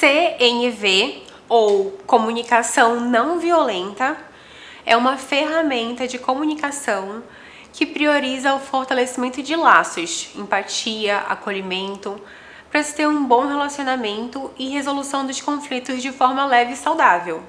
CNV, ou comunicação não violenta, é uma ferramenta de comunicação que prioriza o fortalecimento de laços, empatia, acolhimento, para se ter um bom relacionamento e resolução dos conflitos de forma leve e saudável.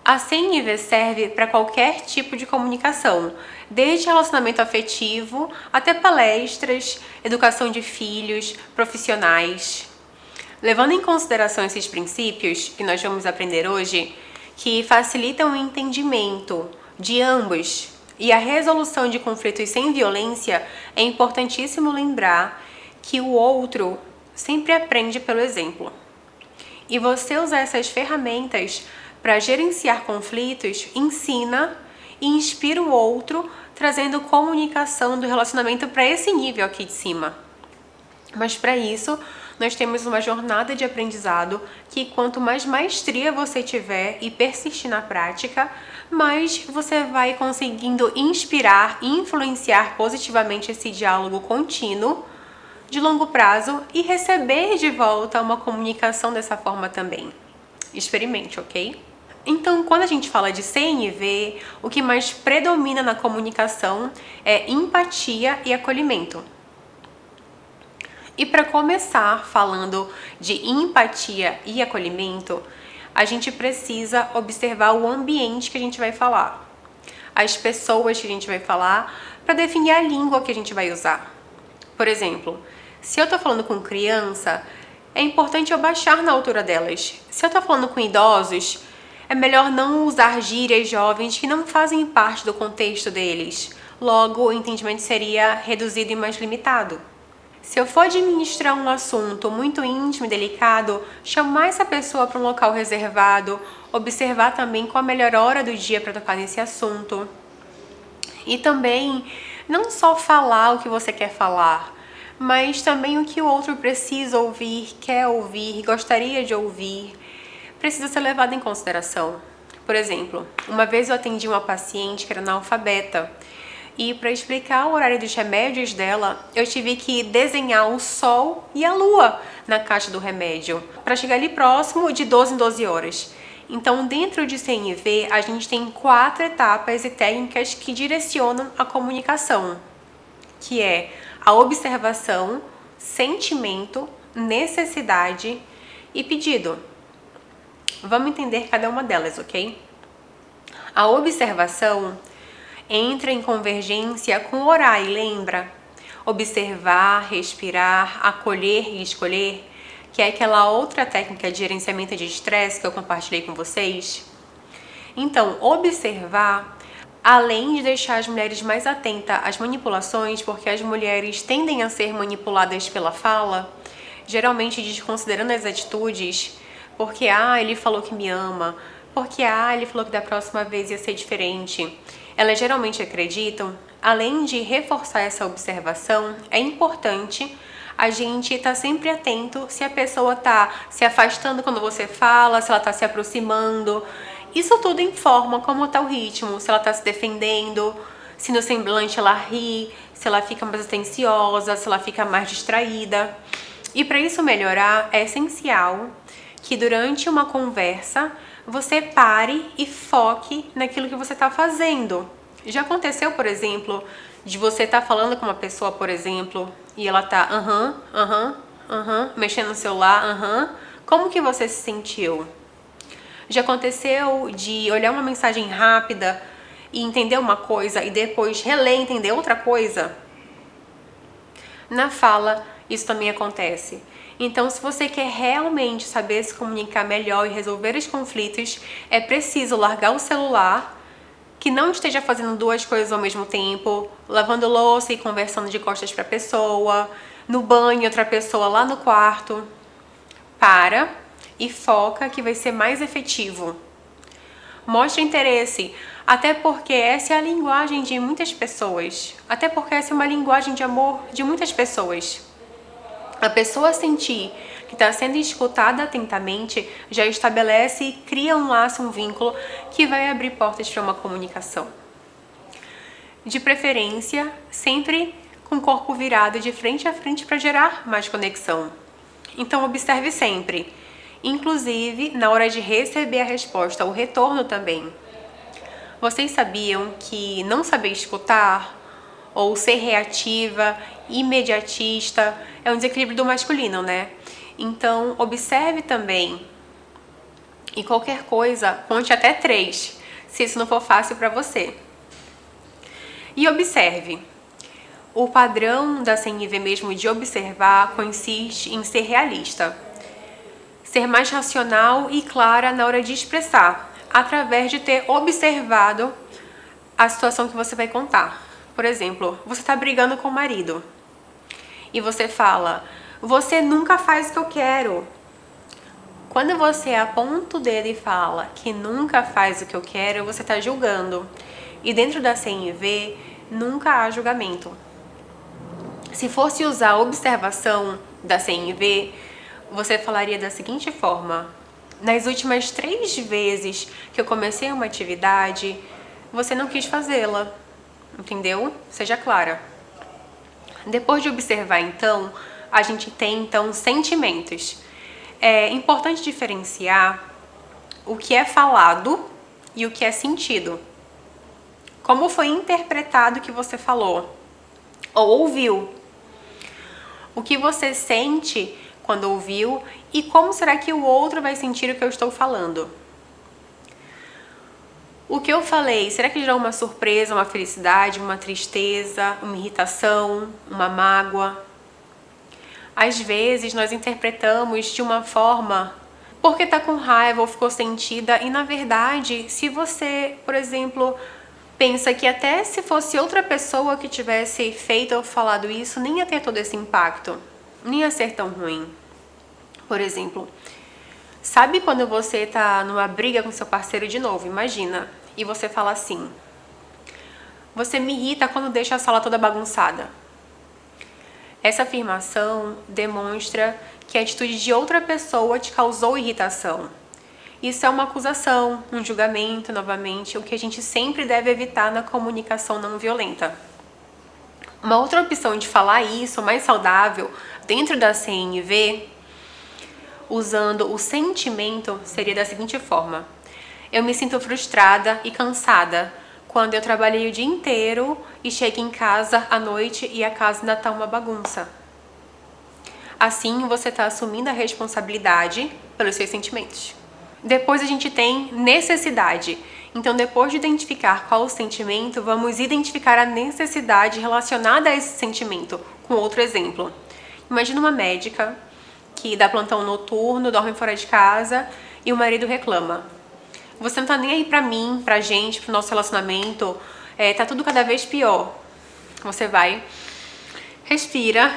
A CNV serve para qualquer tipo de comunicação, desde relacionamento afetivo até palestras, educação de filhos, profissionais. Levando em consideração esses princípios que nós vamos aprender hoje, que facilitam o entendimento de ambos e a resolução de conflitos sem violência, é importantíssimo lembrar que o outro sempre aprende pelo exemplo. E você usar essas ferramentas para gerenciar conflitos ensina e inspira o outro, trazendo comunicação do relacionamento para esse nível aqui de cima. Mas para isso, nós temos uma jornada de aprendizado que quanto mais maestria você tiver e persistir na prática, mais você vai conseguindo inspirar e influenciar positivamente esse diálogo contínuo de longo prazo e receber de volta uma comunicação dessa forma também. Experimente, ok? Então, quando a gente fala de CNV, o que mais predomina na comunicação é empatia e acolhimento. E para começar falando de empatia e acolhimento, a gente precisa observar o ambiente que a gente vai falar, as pessoas que a gente vai falar, para definir a língua que a gente vai usar. Por exemplo, se eu estou falando com criança, é importante eu baixar na altura delas. Se eu estou falando com idosos, é melhor não usar gírias jovens que não fazem parte do contexto deles. Logo, o entendimento seria reduzido e mais limitado. Se eu for administrar um assunto muito íntimo e delicado, chamar essa pessoa para um local reservado, observar também qual a melhor hora do dia para tocar nesse assunto. E também, não só falar o que você quer falar, mas também o que o outro precisa ouvir, quer ouvir, gostaria de ouvir, precisa ser levado em consideração. Por exemplo, uma vez eu atendi uma paciente que era analfabeta, e para explicar o horário dos remédios dela, eu tive que desenhar o sol e a lua na caixa do remédio, para chegar ali próximo de 12 em 12 horas. Então, dentro de CNV, a gente tem 4 etapas e técnicas que direcionam a comunicação, que é a observação, sentimento, necessidade e pedido. Vamos entender cada uma delas, ok? A observação entra em convergência com orar e lembra? Observar, respirar, acolher e escolher, que é aquela outra técnica de gerenciamento de estresse que eu compartilhei com vocês. Então, observar, além de deixar as mulheres mais atentas às manipulações, porque as mulheres tendem a ser manipuladas pela fala, geralmente desconsiderando as atitudes, porque ele falou que me ama, porque ele falou que da próxima vez ia ser diferente. Elas geralmente acreditam, além de reforçar essa observação, é importante a gente estar sempre atento se a pessoa está se afastando quando você fala, se ela está se aproximando. Isso tudo informa como está o ritmo, se ela está se defendendo, se no semblante ela ri, se ela fica mais atenciosa, se ela fica mais distraída. E para isso melhorar, é essencial que durante uma conversa você pare e foque naquilo que você está fazendo. Já aconteceu, por exemplo, de você estar falando com uma pessoa, por exemplo, e ela tá mexendo no celular, Como que você se sentiu? Já aconteceu de olhar uma mensagem rápida e entender uma coisa e depois reler e entender outra coisa? Na fala, isso também acontece. Então, se você quer realmente saber se comunicar melhor e resolver os conflitos, é preciso largar o celular, que não esteja fazendo 2 coisas ao mesmo tempo, lavando louça e conversando de costas para a pessoa, no banho, outra pessoa lá no quarto. Para e foca, que vai ser mais efetivo. Mostre interesse, até porque essa é a linguagem de muitas pessoas. Até porque essa é uma linguagem de amor de muitas pessoas. A pessoa sentir que está sendo escutada atentamente já estabelece e cria um laço, um vínculo que vai abrir portas para uma comunicação. De preferência, sempre com o corpo virado de frente a frente para gerar mais conexão. Então observe sempre, inclusive na hora de receber a resposta, o retorno também. Vocês sabiam que não saber escutar ou ser reativa, imediatista, é um desequilíbrio do masculino, né? Então observe também, e qualquer coisa, conte até 3, se isso não for fácil para você. E observe. O padrão da CNV mesmo de observar consiste em ser realista, ser mais racional e clara na hora de expressar, através de ter observado a situação que você vai contar. Por exemplo, você está brigando com o marido e você fala: você nunca faz o que eu quero. Quando você aponta o dedo e fala que nunca faz o que eu quero, você está julgando. E dentro da CNV, nunca há julgamento. Se fosse usar a observação da CNV, você falaria da seguinte forma: nas últimas 3 vezes que eu comecei uma atividade, você não quis fazê-la. Entendeu? Seja clara. Depois de observar, então, a gente tem, então, sentimentos. É importante diferenciar o que é falado e o que é sentido. Como foi interpretado o que você falou ou ouviu. O que você sente quando ouviu e como será que o outro vai sentir o que eu estou falando. O que eu falei, será que gerou uma surpresa, uma felicidade, uma tristeza, uma irritação, uma mágoa? Às vezes nós interpretamos de uma forma porque tá com raiva ou ficou sentida e na verdade, se você, por exemplo, pensa que até se fosse outra pessoa que tivesse feito ou falado isso, nem ia ter todo esse impacto, nem ia ser tão ruim. Por exemplo, sabe quando você tá numa briga com seu parceiro de novo, imagina, e você fala assim: você me irrita quando deixa a sala toda bagunçada. Essa afirmação demonstra que a atitude de outra pessoa te causou irritação. Isso é uma acusação, um julgamento, novamente, o que a gente sempre deve evitar na comunicação não violenta. Uma outra opção de falar isso, mais saudável, dentro da CNV, usando o sentimento, seria da seguinte forma: eu me sinto frustrada e cansada quando eu trabalhei o dia inteiro e chego em casa à noite e a casa ainda está uma bagunça. Assim, você está assumindo a responsabilidade pelos seus sentimentos. Depois a gente tem necessidade. Então, depois de identificar qual o sentimento, vamos identificar a necessidade relacionada a esse sentimento. Com outro exemplo. Imagina uma médica que dá plantão noturno, dorme fora de casa e o marido reclama: você não tá nem aí pra mim, pra gente, pro nosso relacionamento, tá tudo cada vez pior. Você vai, respira,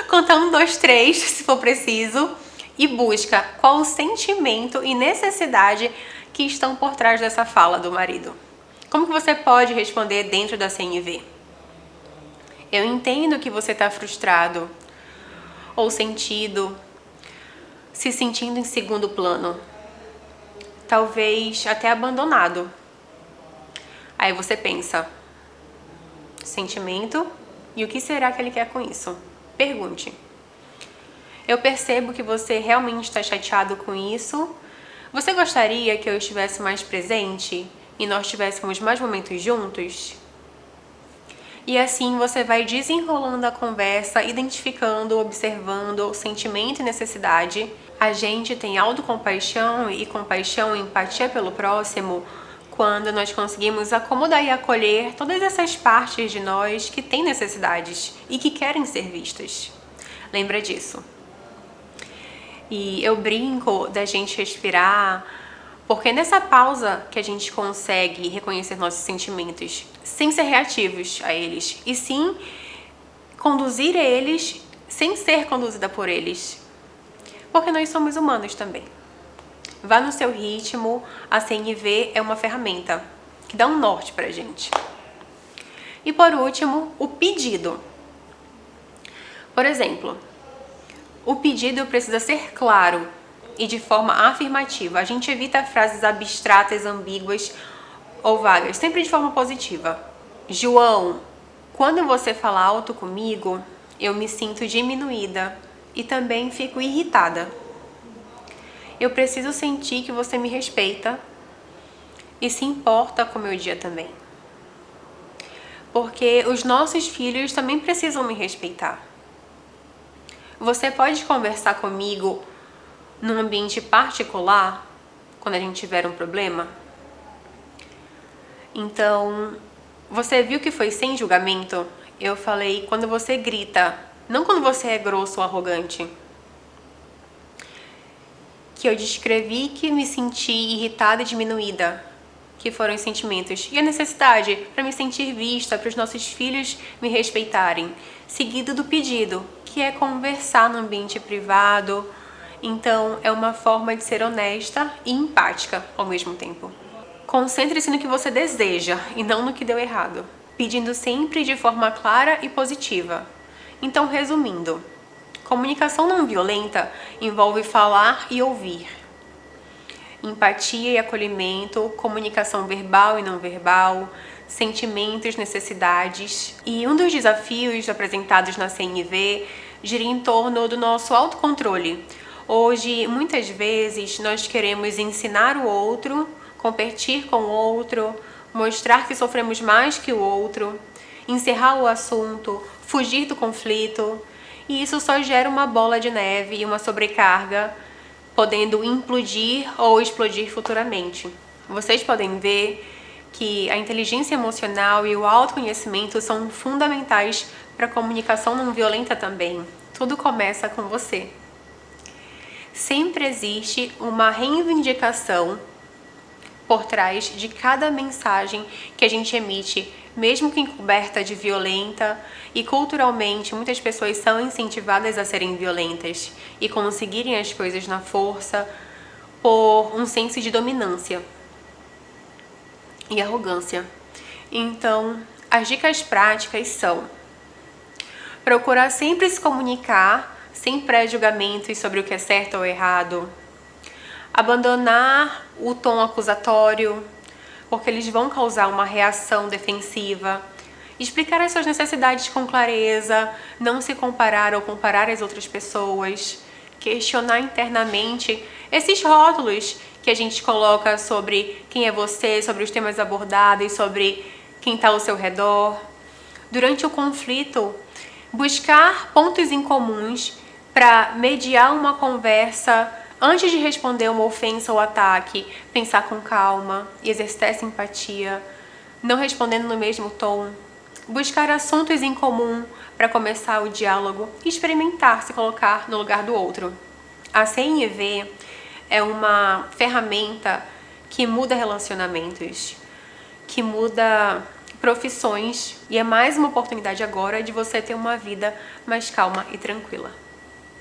conta 1, 2, 3, se for preciso, e busca qual o sentimento e necessidade que estão por trás dessa fala do marido. Como que você pode responder dentro da CNV? Eu entendo que você tá frustrado, ou sentido, se sentindo em segundo plano. Talvez até abandonado. Aí você pensa: sentimento, e o que será que ele quer com isso? Pergunte. Eu percebo que você realmente está chateado com isso. Você gostaria que eu estivesse mais presente e nós tivéssemos mais momentos juntos? E assim você vai desenrolando a conversa, identificando, observando o sentimento e necessidade. A gente tem autocompaixão e compaixão e empatia pelo próximo quando nós conseguimos acomodar e acolher todas essas partes de nós que têm necessidades e que querem ser vistas. Lembra disso. E eu brinco da gente respirar, porque nessa pausa que a gente consegue reconhecer nossos sentimentos sem ser reativos a eles, e sim conduzir eles sem ser conduzida por eles. Porque nós somos humanos também. Vá no seu ritmo, a CNV é uma ferramenta que dá um norte pra gente. E por último, o pedido. Por exemplo, o pedido precisa ser claro e de forma afirmativa. A gente evita frases abstratas, ambíguas ou vagas, sempre de forma positiva. João, quando você fala alto comigo, eu me sinto diminuída. e também fico irritada. Eu preciso sentir que você me respeita e se importa com o meu dia também. Porque os nossos filhos também precisam me respeitar. Você pode conversar comigo num ambiente particular quando a gente tiver um problema? Então, você viu que foi sem julgamento? Eu falei quando você grita, não quando você é grosso ou arrogante. Que eu descrevi que me senti irritada e diminuída, que foram os sentimentos. E a necessidade para me sentir vista, para os nossos filhos me respeitarem. Seguido do pedido, que é conversar no ambiente privado. Então, é uma forma de ser honesta e empática ao mesmo tempo. Concentre-se no que você deseja e não no que deu errado, pedindo sempre de forma clara e positiva. Então, resumindo, comunicação não violenta envolve falar e ouvir. Empatia e acolhimento, comunicação verbal e não verbal, sentimentos, necessidades. E um dos desafios apresentados na CNV gira em torno do nosso autocontrole. Hoje, muitas vezes, nós queremos ensinar o outro, competir com o outro, mostrar que sofremos mais que o outro, encerrar o assunto, fugir do conflito. E isso só gera uma bola de neve e uma sobrecarga, podendo implodir ou explodir futuramente. Vocês podem ver que a inteligência emocional e o autoconhecimento são fundamentais para a comunicação não violenta também. Tudo começa com você. Sempre existe uma reivindicação por trás de cada mensagem que a gente emite, mesmo que encoberta de violenta, e culturalmente muitas pessoas são incentivadas a serem violentas e conseguirem as coisas na força por um senso de dominância e arrogância. Então, as dicas práticas são: procurar sempre se comunicar sem pré-julgamentos sobre o que é certo ou errado, abandonar o tom acusatório, porque eles vão causar uma reação defensiva. Explicar as suas necessidades com clareza, não se comparar ou comparar as outras pessoas. Questionar internamente esses rótulos que a gente coloca sobre quem é você, sobre os temas abordados, sobre quem está ao seu redor. Durante o conflito, buscar pontos em comuns para mediar uma conversa. Antes de responder uma ofensa ou ataque, pensar com calma e exercitar essa empatia, não respondendo no mesmo tom. Buscar assuntos em comum para começar o diálogo e experimentar se colocar no lugar do outro. A CNV é uma ferramenta que muda relacionamentos, que muda profissões, e é mais uma oportunidade agora de você ter uma vida mais calma e tranquila.